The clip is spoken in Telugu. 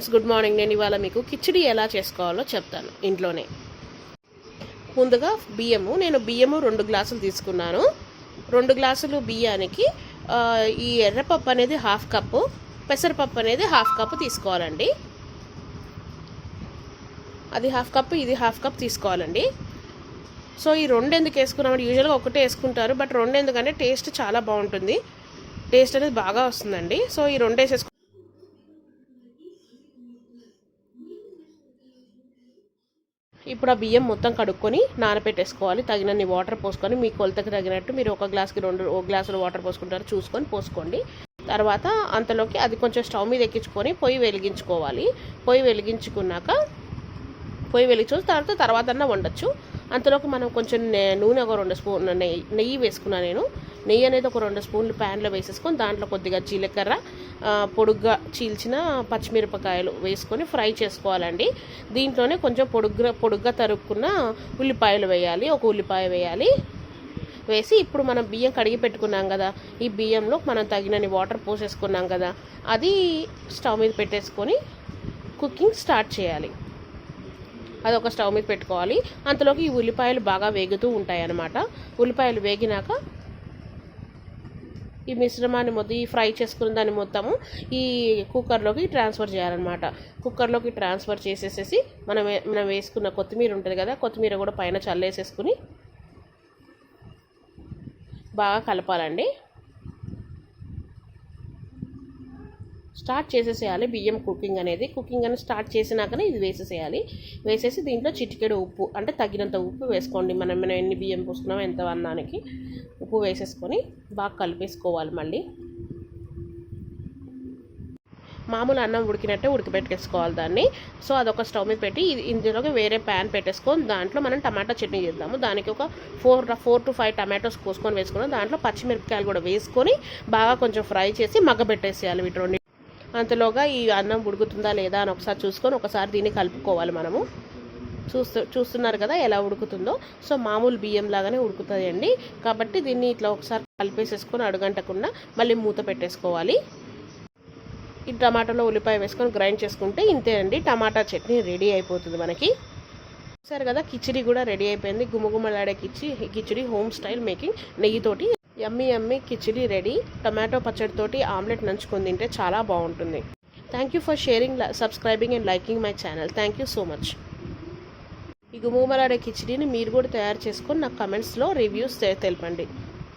Friends, good morning. నేను ఇవాళ మీకు కిచిడి ఎలా చేసుకోవాలో చెప్తాను ఇంట్లోనే. ముందుగా నేను బియ్యము 2 గ్లాసులు తీసుకున్నాను. 2 గ్లాసులు బియ్యానికి ఈ ఎర్రపప్పు అనేది 1/2 కప్పు, పెసరపప్పు అనేది 1/2 కప్పు తీసుకోవాలండి. అది 1/2 కప్పు, ఇది 1/2 కప్ తీసుకోవాలండి. సో ఈ 2 ఎందుకు వేసుకున్నామంటే యూజువల్గా ఒకటే వేసుకుంటారు, బట్ 2 ఎందుకంటే టేస్ట్ చాలా బాగుంటుంది, టేస్ట్ అనేది బాగా వస్తుందండి. సో ఈ 2 వేసేసుకు ఇప్పుడు ఆ బియ్యం మొత్తం కడుక్కొని నానబెట్టేసుకోవాలి. తగినన్ని వాటర్ పోసుకొని, మీ కొలతకి తగినట్టు మీరు ఒక గ్లాసుకి 2 గ్లాసులు వాటర్ పోసుకుంటారు చూసుకొని పోసుకోండి. తర్వాత అంతలోకి అది కొంచెం స్టవ్ మీద ఎక్కించుకొని పొయ్యి వెలిగించుకోవాలి. పొయ్యి వెలిగించుకున్నాక తర్వాత వండొచ్చు. అంతలోకి మనం కొంచెం నూనె ఒక 2 స్పూన్లు నెయ్యి వేసుకున్నాను నేను. నెయ్యి అనేది ఒక 2 స్పూన్లు ప్యాన్లో వేసేసుకొని దాంట్లో కొద్దిగా జీలకర్ర, పొడుగ్గా చీల్చిన పచ్చిమిరపకాయలు వేసుకొని ఫ్రై చేసుకోవాలండి. దీంట్లోనే కొంచెం పొడుగ్గా తరుక్కున్న ఉల్లిపాయలు వేయాలి. ఒక ఉల్లిపాయ వేయాలి. వేసి ఇప్పుడు మనం బియ్యం కడిగి పెట్టుకున్నాం కదా, ఈ బియ్యంలో మనం తగినన్ని వాటర్ పోసేసుకున్నాం కదా, అది స్టవ్ మీద పెట్టేసుకొని కుకింగ్ స్టార్ట్ చేయాలి. అది ఒక స్టవ్ మీద పెట్టుకోవాలి. అంతలోకి ఈ ఉల్లిపాయలు బాగా వేగుతూ ఉంటాయి అన్నమాట. ఉల్లిపాయలు వేగినాక ఈ మిశ్రమాన్ని మొత్తం, ఈ ఫ్రై చేసుకున్న దాన్ని మొత్తము ఈ కుక్కర్లోకి ట్రాన్స్ఫర్ చేయాలన్నమాట. కుక్కర్లోకి ట్రాన్స్ఫర్ చేసేసేసి మనం వేసుకున్న కొత్తిమీర ఉంటుంది కదా, కొత్తిమీర కూడా పైన చల్లేసేసుకుని బాగా కలపాలండి. స్టార్ట్ చేసేసేయాలి బియ్యం కుకింగ్ అనేది స్టార్ట్ చేసినాకనే ఇది వేసేసేయాలి. వేసేసి దీంట్లో చిటికెడు ఉప్పు, అంటే తగినంత ఉప్పు వేసుకోండి. మనం ఎన్ని బియ్యం పోసుకున్నామో ఎంత అన్నానికి ఉప్పు వేసేసుకొని బాగా కలిపేసుకోవాలి. మళ్ళీ మామూలు అన్నం ఉడికినట్టే ఉడికిపెట్టేసుకోవాలి దాన్ని. సో అదొక స్టవ్ మీద పెట్టి ఇందులోకి వేరే ప్యాన్ పెట్టేసుకొని దాంట్లో మనం టమాటా చట్నీ చేద్దాము. దానికి ఒక 4 to 5 టమాటోస్ కోసుకొని వేసుకున్నాం. దాంట్లో పచ్చిమిరపకాయలు కూడా వేసుకొని బాగా కొంచెం ఫ్రై చేసి మగ్గబెట్టేసేయాలి వీటి రెండు. అంతలోగా ఈ అన్నం ఉడుకుతుందా లేదా అని ఒకసారి దీన్ని కలుపుకోవాలి. మనము చూస్తున్నారు కదా ఎలా ఉడుకుతుందో. సో మామూలు బియ్యం లాగానే ఉడుకుతుంది అండి. కాబట్టి దీన్ని ఇట్లా ఒకసారి కలిపేసేసుకొని అడుగంటకుండా మళ్ళీ మూత పెట్టేసుకోవాలి. ఈ టమాటాలో ఉల్లిపాయ వేసుకొని గ్రైండ్ చేసుకుంటే ఇంతే అండి, టమాటా చట్నీ రెడీ అయిపోతుంది మనకి. సరే కదా, కిచిడి కూడా రెడీ అయిపోయింది. గుమగుమలాడే కిచిడి హోమ్ స్టైల్ మేకింగ్, నెయ్యితోటి యమ్మీ కిచిడి రెడీ. టమాటో పచ్చడితోటి ఆమ్లెట్ నంచుకొని తింటే చాలా బాగుంటుంది. Thank you for sharing, subscribing and liking my channel. Thank you so much. ఈ గుమగుమలాడే కిచిడిని మీరు కూడా తయారు చేసుకొని నాకు కమెంట్స్లో రివ్యూస్ తెలపండి.